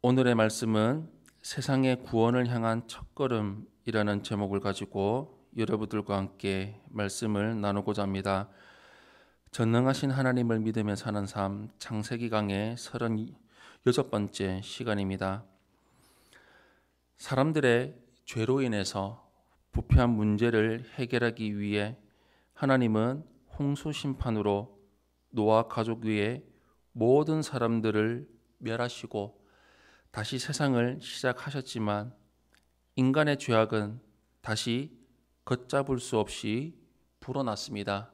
오늘의 말씀은 세상의 구원을 향한 첫걸음이라는 제목을 가지고 여러분들과 함께 말씀을 나누고자 합니다. 전능하신 하나님을 믿으며 사는 삶 창세기 강의 36번째 시간입니다. 사람들의 죄로 인해서 부패한 문제를 해결하기 위해 하나님은 홍수 심판으로 노아 가족 위에 모든 사람들을 멸하시고 다시 세상을 시작하셨지만 인간의 죄악은 다시 걷잡을 수 없이 불어났습니다.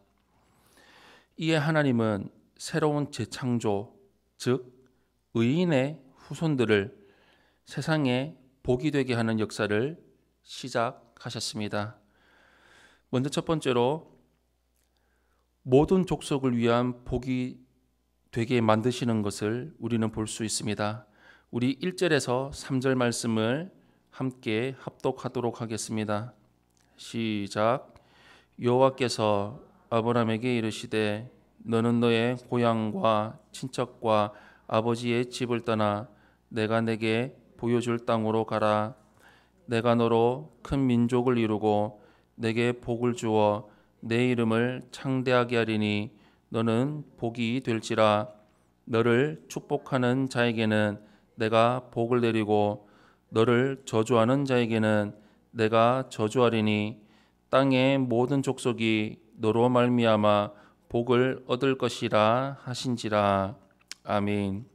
이에 하나님은 새로운 재창조, 즉 의인의 후손들을 세상에 복이 되게 하는 역사를 시작하셨습니다. 먼저 첫 번째로 모든 족속을 위한 복이 되게 만드시는 것을 우리는 볼 수 있습니다. 우리 1절에서 3절 말씀을 함께 합독하도록 하겠습니다. 시작. 여호와께서 아브라함에게 이르시되 너는 너의 고향과 친척과 아버지의 집을 떠나 내가 내게 보여줄 땅으로 가라. 내가 너로 큰 민족을 이루고 내게 복을 주어 내 이름을 창대하게 하리니 너는 복이 될지라. 너를 축복하는 자에게는 내가 복을 내리고 너를 저주하는 자에게는 내가 저주하리니 땅의 모든 족속이 너로 말미암아 복을 얻을 것이라 하신지라. 아멘.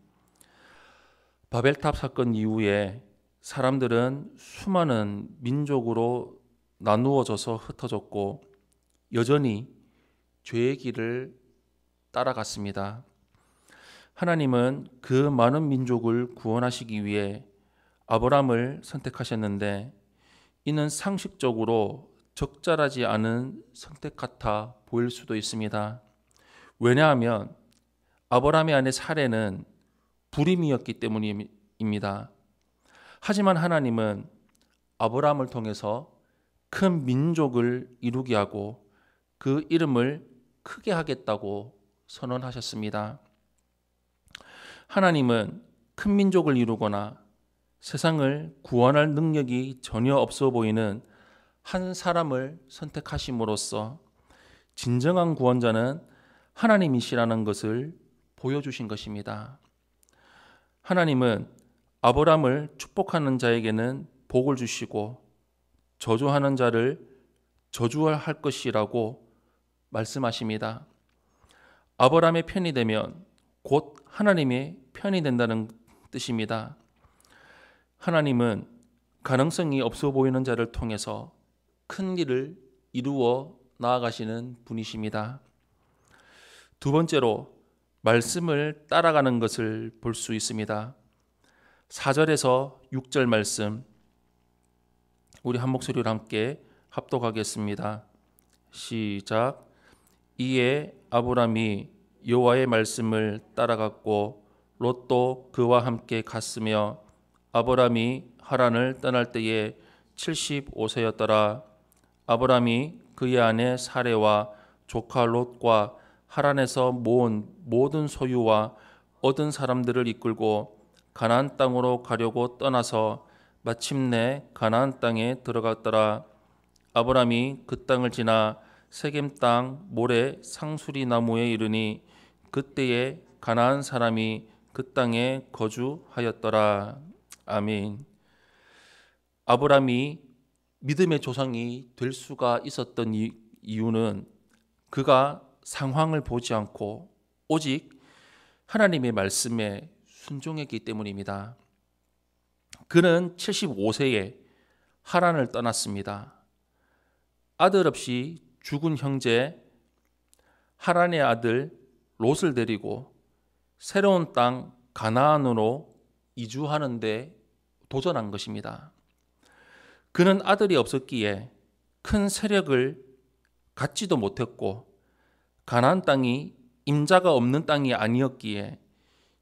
바벨탑 사건 이후에 사람들은 수많은 민족으로 나누어져서 흩어졌고 여전히 죄의 길을 따라갔습니다. 하나님은 그 많은 민족을 구원하시기 위해 아브라함을 선택하셨는데 이는 상식적으로 적절하지 않은 선택 같아 보일 수도 있습니다. 왜냐하면 아브라함의 아내 사레는 불임이었기 때문입니다. 하지만 하나님은 아브라함을 통해서 큰 민족을 이루게 하고 그 이름을 크게 하겠다고 선언하셨습니다. 하나님은 큰 민족을 이루거나 세상을 구원할 능력이 전혀 없어 보이는 한 사람을 선택하심으로써 진정한 구원자는 하나님이시라는 것을 보여주신 것입니다. 하나님은 아브라함을 축복하는 자에게는 복을 주시고 저주하는 자를 저주할 것이라고 말씀하십니다. 아브라함의 편이 되면 곧 하나님의 편이 된다는 뜻입니다. 하나님은 가능성이 없어 보이는 자를 통해서 큰 일을 이루어 나아가시는 분이십니다. 두 번째로 말씀을 따라가는 것을 볼 수 있습니다. 4절에서 6절 말씀 우리 한 목소리로 함께 합독하겠습니다. 시작. 이에 아브라함이 여호와의 말씀을 따라갔고 롯도 그와 함께 갔으며 아브라함이 하란을 떠날 때에 75세였더라. 아브라함이 그의 아내 사레와 조카 롯과 하란에서 모은 모든 소유와 얻은 사람들을 이끌고 가나안 땅으로 가려고 떠나서 마침내 가나안 땅에 들어갔더라. 아브라함이 그 땅을 지나 세겜 땅 모래 상수리 나무에 이르니 그때에 가나안 사람이 그 땅에 거주하였더라. 아멘. 아브라함이 믿음의 조상이 될 수가 있었던 이유는 그가 상황을 보지 않고 오직 하나님의 말씀에 순종했기 때문입니다. 그는 75세에 하란을 떠났습니다. 아들 없이 죽은 형제 하란의 아들 롯을 데리고 새로운 땅 가나안으로 이주하는 데 도전한 것입니다. 그는 아들이 없었기에 큰 세력을 갖지도 못했고 가나안 땅이 임자가 없는 땅이 아니었기에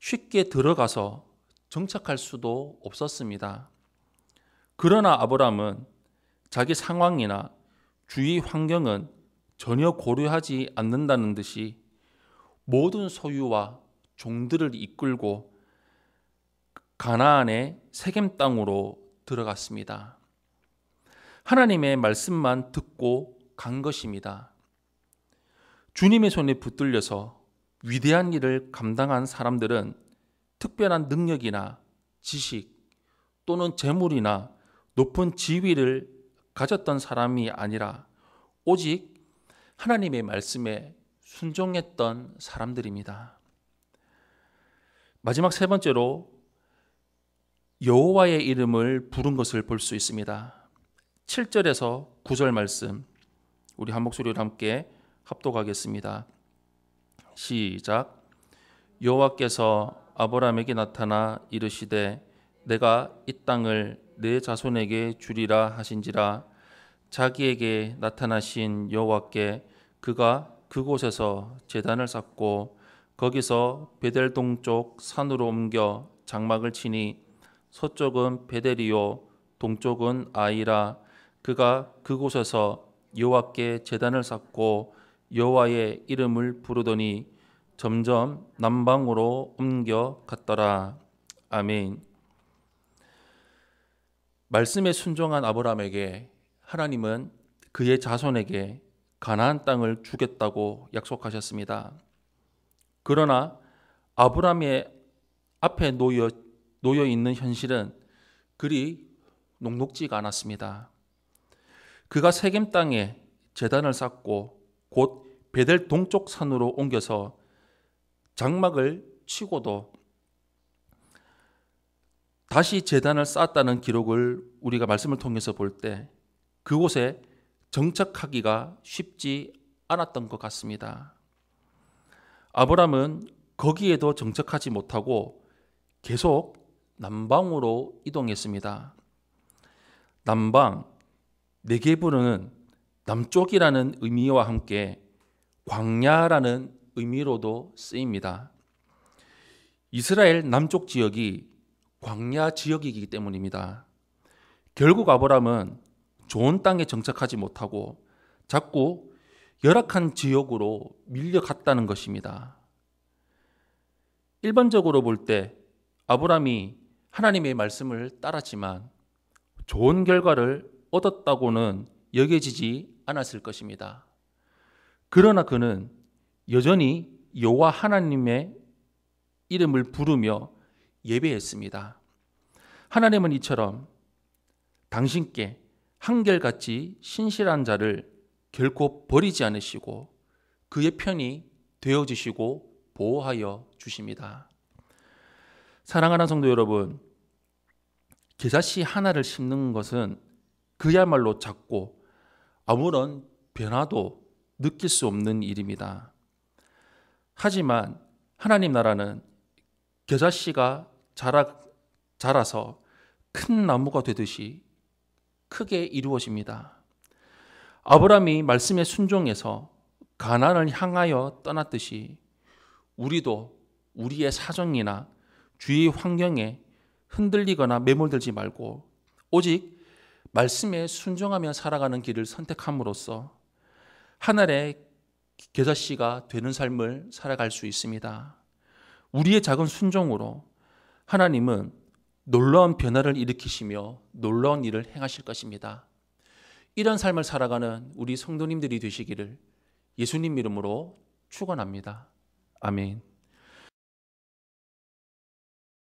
쉽게 들어가서 정착할 수도 없었습니다. 그러나 아브라함은 자기 상황이나 주위 환경은 전혀 고려하지 않는다는 듯이 모든 소유와 종들을 이끌고 가나안의 세겜 땅으로 들어갔습니다. 하나님의 말씀만 듣고 간 것입니다. 주님의 손에 붙들려서 위대한 일을 감당한 사람들은 특별한 능력이나 지식 또는 재물이나 높은 지위를 가졌던 사람이 아니라 오직 하나님의 말씀에 순종했던 사람들입니다. 마지막 세 번째로 여호와의 이름을 부른 것을 볼 수 있습니다. 7절에서 9절 말씀 우리 한 목소리로 함께 합독하겠습니다. 시작. 여호와께서 아브라함에게 나타나 이르시되 내가 이 땅을 내 자손에게 주리라 하신지라. 자기에게 나타나신 여호와께 그가 그곳에서 제단을 쌓고 거기서 베델 동쪽 산으로 옮겨 장막을 치니 서쪽은 베델이요 동쪽은 아이라. 그가 그곳에서 여호와께 제단을 쌓고 여호와의 이름을 부르더니 점점 남방으로 옮겨 갔더라. 아멘. 말씀에 순종한 아브라함에게 하나님은 그의 자손에게 가나안 땅을 주겠다고 약속하셨습니다. 그러나 아브라함의 앞에 놓여 있는 현실은 그리 녹록지가 않았습니다. 그가 세겜 땅에 제단을 쌓고 곧 베델 동쪽 산으로 옮겨서 장막을 치고도 다시 제단을 쌓았다는 기록을 우리가 말씀을 통해서 볼 때 그곳에 정착하기가 쉽지 않았던 것 같습니다. 아브라함은 거기에도 정착하지 못하고 계속 남방으로 이동했습니다. 남방, 네게브는 남쪽이라는 의미와 함께 광야라는 의미로도 쓰입니다. 이스라엘 남쪽 지역이 광야 지역이기 때문입니다. 결국 아브라함은 좋은 땅에 정착하지 못하고 자꾸 열악한 지역으로 밀려갔다는 것입니다. 일반적으로 볼 때 아브라함이 하나님의 말씀을 따랐지만 좋은 결과를 얻었다고는 여겨지지 않았을 것입니다. 그러나 그는 여전히 여호와 하나님의 이름을 부르며 예배했습니다. 하나님은 이처럼 당신께 한결같이 신실한 자를 결코 버리지 않으시고 그의 편이 되어주시고 보호하여 주십니다. 사랑하는 성도 여러분, 겨자씨 하나를 심는 것은 그야말로 작고 아무런 변화도 느낄 수 없는 일입니다. 하지만 하나님 나라는 겨자씨가 자라서 큰 나무가 되듯이 크게 이루어집니다. 아브라함이 말씀에 순종해서 가나안을 향하여 떠났듯이 우리도 우리의 사정이나 주위 환경에 흔들리거나 매몰들지 말고 오직 말씀에 순종하며 살아가는 길을 선택함으로써 하늘의 겨자씨가 되는 삶을 살아갈 수 있습니다. 우리의 작은 순종으로 하나님은 놀라운 변화를 일으키시며 놀라운 일을 행하실 것입니다. 이런 삶을 살아가는 우리 성도님들이 되시기를 예수님 이름으로 축원합니다. 아멘.